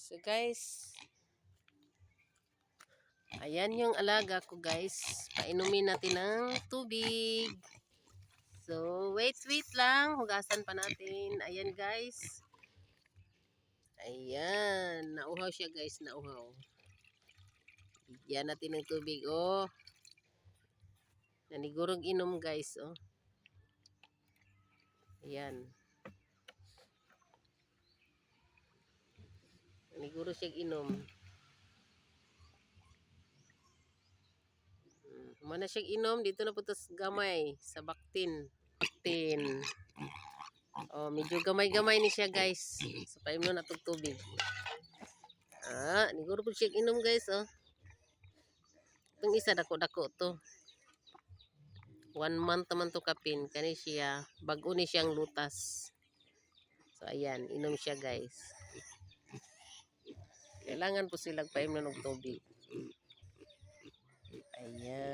So guys, ayan yung alaga ko guys. Painumin natin ng tubig. So wait lang. Hugasan pa natin. Ayan guys. Ayan. Nauhaw siya guys. Nauhaw. Bigyan natin ng tubig. Oh. Nanigurog inom guys. Oh. Ayan. Nanigurog siya inom. Mana siya inom. Dito na putos gamay. Sa baktin. Baktin. Oh, medyo gamay-gamay ni siya guys. So painom na itong tubig. Niguro po siya inom guys, oh. Itong isa dako-dako to. 1 month naman to kapin. Kani siya, bago ni siyang lutas. So ayan, inom siya guys. Kailangan po silang painom ng tubig. Ayan.